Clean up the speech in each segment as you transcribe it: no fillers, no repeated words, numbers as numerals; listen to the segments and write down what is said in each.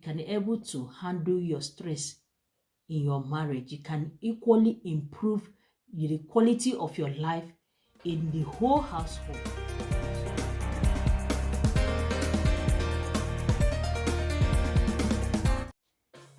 can be able to handle your stress in your marriage. You can equally improve the quality of your life in the whole household.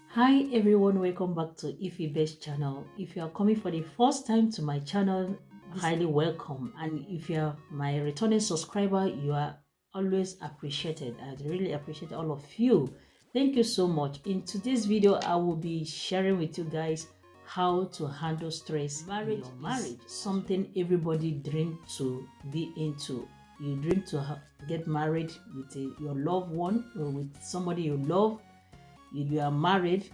Hi everyone, welcome back to Ife Best channel. If you are coming for the first time to my channel, highly welcome. And if you are my returning subscriber, you are always appreciated. I really appreciate all of you. Thank you so much. In today's video, I will be sharing with you guys how to handle stress. Marriage is something everybody dreams to be into. You dream to get married with your loved one or with somebody you love. If you are married,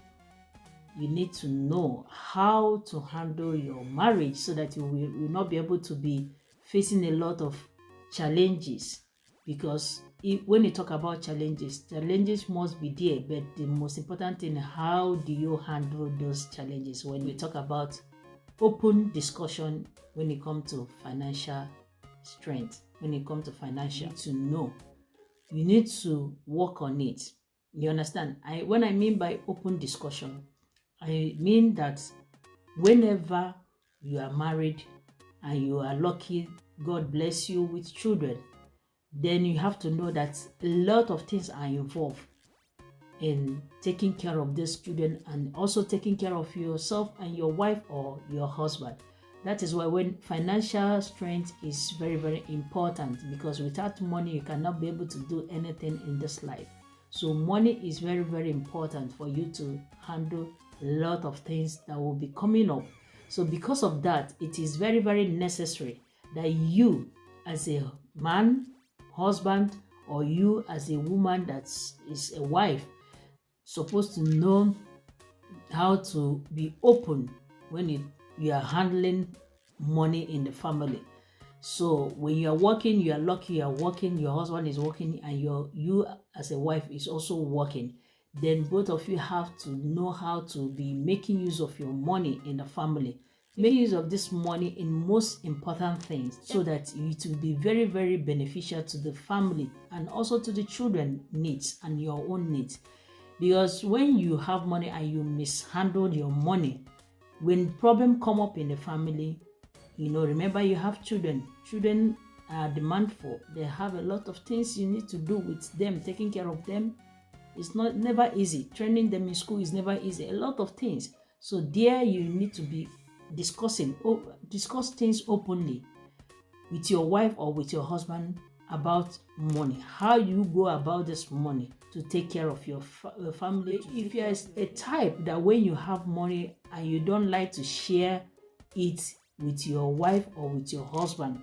you need to know how to handle your marriage so that you will not be able to be facing a lot of challenges. Because when you talk about challenges must be there, but the most important thing, how do you handle those challenges? When we talk about open discussion, when it comes to financial strength, when it comes to financial, you need to work on it. You understand? When I mean by open discussion, I mean that whenever you are married and you are lucky, God bless you with children, then you have to know that a lot of things are involved in taking care of these children and also taking care of yourself and your wife or your husband. That is why when financial strength is very, very important, because without money, you cannot be able to do anything in this life. So money is very, very important for you to handle a lot of things that will be coming up. So because of that, it is very, very necessary that you as a man, husband, or you as a woman that is a wife, supposed to know how to be open when you are handling money in the family. So when you are working, you are lucky you are working, your husband is working, and you as a wife is also working, then both of you have to know how to be making use of your money in the family. Make use of this money in most important things so that it will be very, very beneficial to the family and also to the children needs and your own needs. Because when you have money and you mishandle your money, when problem come up in the family, remember you have children. Children are demandful. They have a lot of things you need to do with them. Taking care of them is never easy. Training them in school is never easy. A lot of things. So there you need to be discuss things openly with your wife or with your husband about money. How you go about this money to take care of your family. If you are a type that when you have money and you don't like to share it with your wife or with your husband,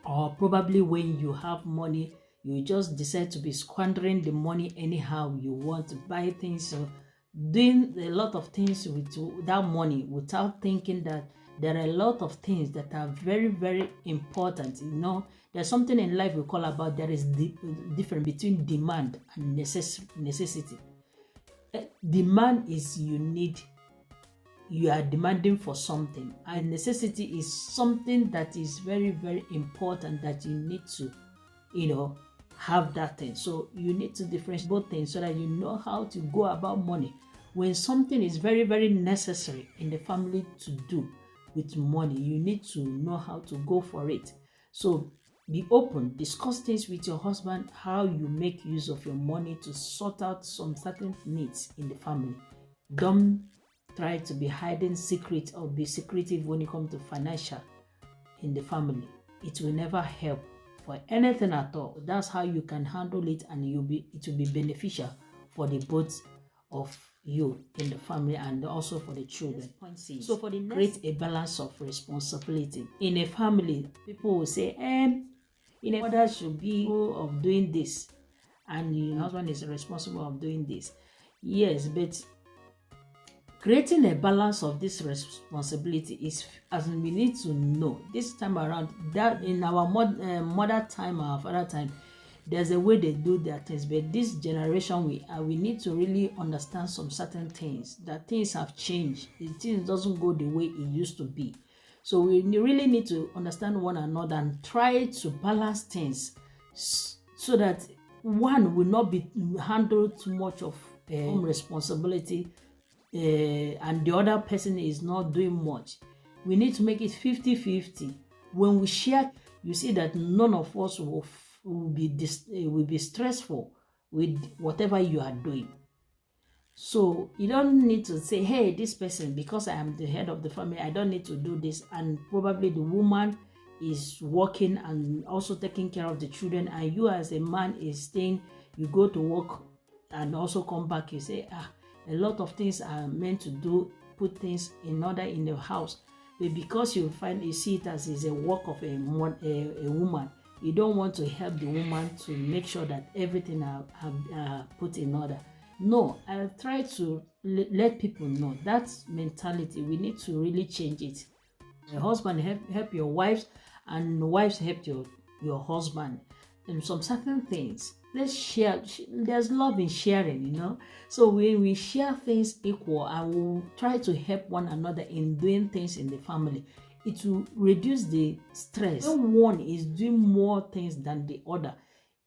or probably when you have money, you just decide to be squandering the money anyhow you want to buy things, so doing a lot of things with that money without thinking that there are a lot of things that are very, very important. There's something in life we call about there is the difference between demand and necessity. Demand is you are demanding for something, and necessity is something that is very, very important that you need to have that thing. So you need to differentiate both things so that you know how to go about money. When something is very, very necessary in the family to do with money, you need to know how to go for it. So be open, discuss things with your husband, how you make use of your money to sort out some certain needs in the family. Don't try to be hiding secret or be secretive when it comes to financial in the family. It will never help for anything at all. That's how you can handle it, and it will be beneficial for the both of you in the family and also for the children. So for the next, create a balance of responsibility in a family. People will say, mother should be of doing this, and your husband is responsible of doing this. Yes, but creating a balance of this responsibility is, as we need to know this time around, that in our mother time, our father time, there's a way they do their things, but this generation we need to really understand some certain things, that things have changed. The things doesn't go the way it used to be. So we really need to understand one another and try to balance things so that one will not be handled too much of home responsibility and the other person is not doing much. We need to make it 50-50. When we share, you see that none of us will be stressful with whatever you are doing. So you don't need to say, hey, this person, because I am the head of the family, I don't need to do this. And probably the woman is working and also taking care of the children, and you as a man is staying, you go to work and also come back, you say, a lot of things are meant to do, put things in order in the house. But because you see it as is a work of a woman, you don't want to help the woman to make sure that everything are put in order. No, I try to let people know that mentality. We need to really change it. Your husband help your wives, and wives help your husband in some certain things. Let's share. There's love in sharing, you know. So when we share things equal and we'll try to help one another in doing things in the family, it will reduce the stress. When one is doing more things than the other,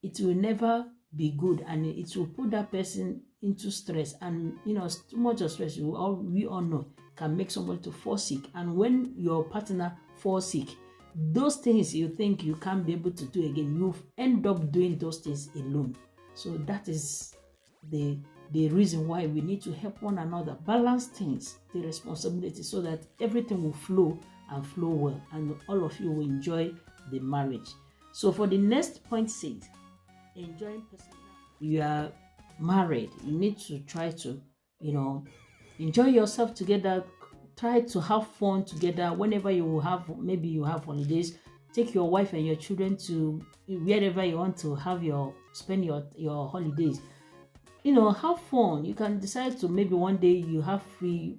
it will never be good, and it will put that person into stress. And you know, too much of stress, we all know, can make somebody to fall sick. And when your partner falls sick, those things you think you can't be able to do again, you end up doing those things alone. So that is the reason why we need to help one another, balance things, the responsibility, so that everything will flow and flow well, and all of you will enjoy the marriage. So for the next point 6, enjoying personal. You are married, you need to try to, you know, enjoy yourself together. Try to have fun together. Whenever you have, maybe you have holidays, take your wife and your children to wherever you want to spend your holidays. You know, have fun. You can decide to, maybe one day you have free,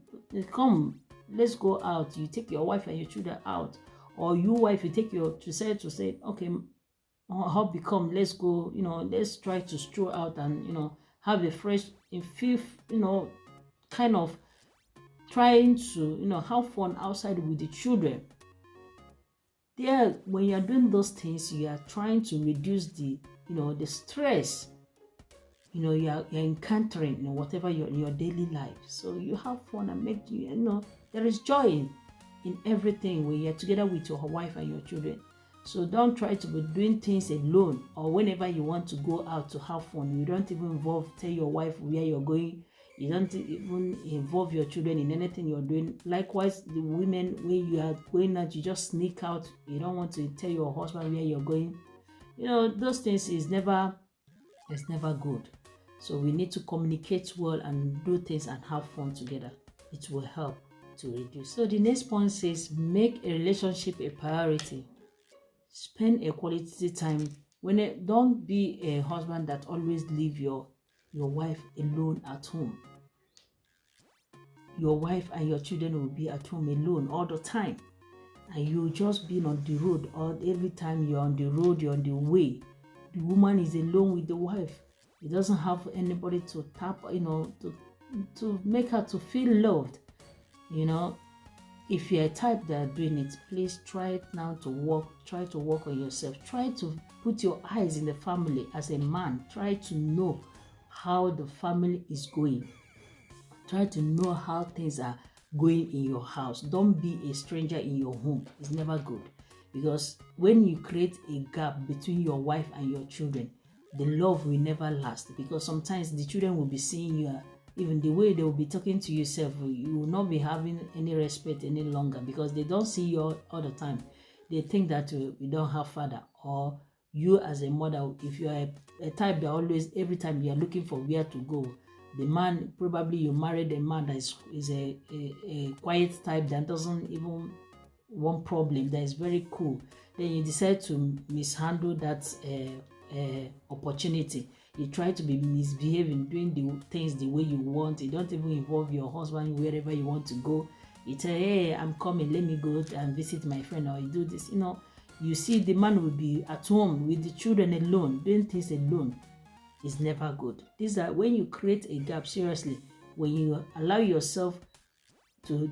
come, let's go out. You take your wife and your children out, or you wife, you take decide to say, okay, hubby, come, let's go, you know, let's try to stroll out and, you know, have a fresh, feel, you know, kind of trying to, you know, have fun outside with the children. There, when you are doing those things, you are trying to reduce the, you know, the stress, you know, you're encountering, you know, whatever in your daily life. So you have fun and make, you know, there is joy in everything when you're together with your wife and your children. So don't try to be doing things alone, or whenever you want to go out to have fun, you don't even tell your wife where you're going. You don't even involve your children in anything you're doing. Likewise, the women, when you are going out, you just sneak out. You don't want to tell your husband where you're going. You know, those things it's never good. So we need to communicate well and do things and have fun together. It will help to reduce. So the next point says, make a relationship a priority. Spend a quality time. Don't be a husband that always leave your wife alone at home. Your wife and your children will be at home alone all the time, and you just being on the road, or every time you're on the road, you're on the way, the woman is alone with the wife. He doesn't have anybody to tap, you know, to make her to feel loved. You know, if you're a type that are doing it, please try now to try to work on yourself. Try to put your eyes in the family as a man. Try to know how the family is going. Try to know how things are going in your house. Don't be a stranger in your home. It's never good, because when you create a gap between your wife and your children, the love will never last, because sometimes the children will be seeing you, even the way they will be talking to yourself, you will not be having any respect any longer, because they don't see you all the time. They think that you don't have father, or you as a mother, if you are a type that always, every time you are looking for where to go. The man, probably you married a man that is a quiet type that doesn't even want problem, that is very cool. Then you decide to mishandle that opportunity. You try to be misbehaving, doing the things the way you want. You don't even involve your husband wherever you want to go. You tell, hey, I'm coming, let me go and visit my friend, or you do this. You know, you see the man will be at home with the children alone, doing things alone. Is never good. These are when you create a gap, seriously, when you allow yourself to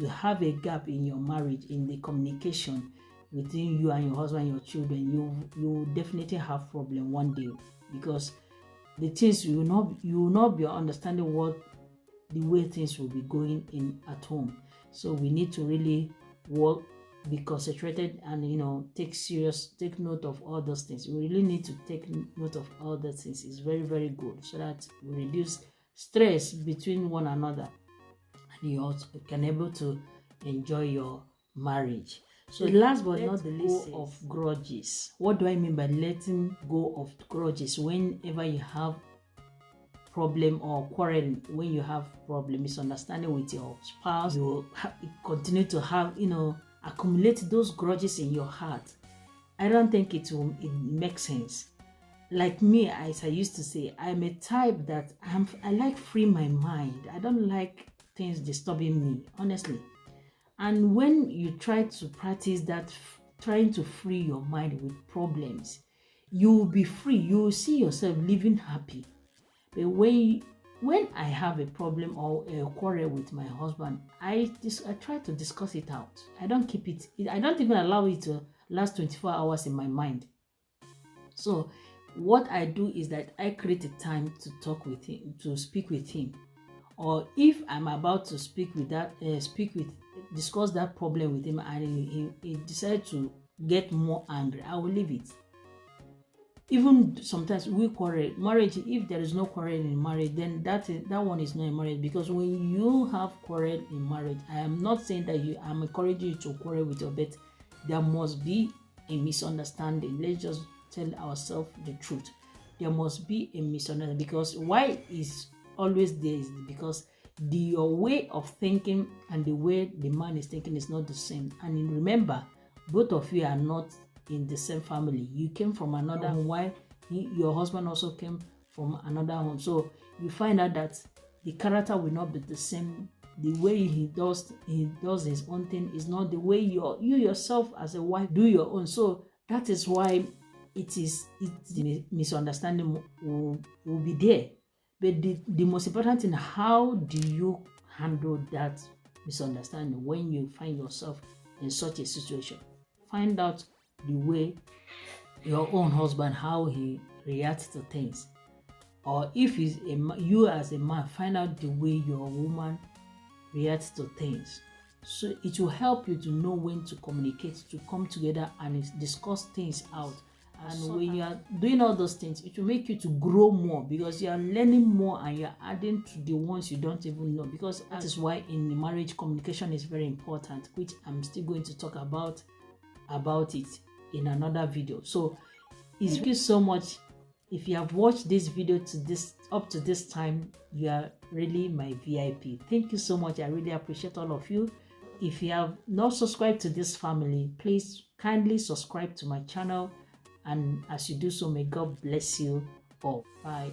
have a gap in your marriage, in the communication between you and your husband and your children, you definitely have problem one day, because the things you will not be understanding what the way things will be going in at home. So we need to really work, be concentrated, and take note of all those things. We really need to take note of all those things. It's very, very good, so that we reduce stress between one another, and you also can able to enjoy your marriage. So last but not the least, go of grudges. What do I mean by letting go of grudges? Whenever you have problem or quarrel, when you have problem, misunderstanding with your spouse, you continue to have accumulate those grudges in your heart. I don't think it makes sense. Like me, as I used to say, I'm a type that I like free my mind. I don't like things disturbing me, honestly. And when you try to practice that, trying to free your mind with problems, you will be free. You will see yourself living happy. But when I have a problem or a quarrel with my husband, I try to discuss it out. I don't keep it. I don't even allow it to last 24 hours in my mind. So what I do is that I create a time to talk with him, to speak with him. Or if I'm about to discuss that problem with him, and he decides to get more angry, I will leave it. Even sometimes we quarrel. Marriage, if there is no quarrel in marriage, then that one is not a marriage. Because when you have quarrel in marriage, I am not saying that I'm encouraging you to quarrel with your bet. There must be a misunderstanding. Let's just tell ourselves the truth. There must be a misunderstanding, because why is always there is because your way of thinking and the way the man is thinking is not the same. And remember, both of you are not in the same family. You came from another home, while your husband also came from another home. So you find out that the character will not be the same. The way he does his own thing is not the way you yourself as a wife do your own. So that is why the misunderstanding will be there. But the most important thing, how do you handle that misunderstanding when you find yourself in such a situation? Find out the way your own husband, how he reacts to things. Or if you as a man, find out the way your woman reacts to things. So it will help you to know when to communicate, to come together and discuss things out. And when you are doing all those things, it will make you to grow more, because you are learning more and you are adding to the ones you don't even know. Because that is why in the marriage, communication is very important, which I'm still going to talk about it in another video. So thank you so much. If you have watched this video up to this time, you are really my VIP. Thank you so much. I really appreciate all of you. If you have not subscribed to this family, please kindly subscribe to my channel. And as you do so, may God bless you all. Bye.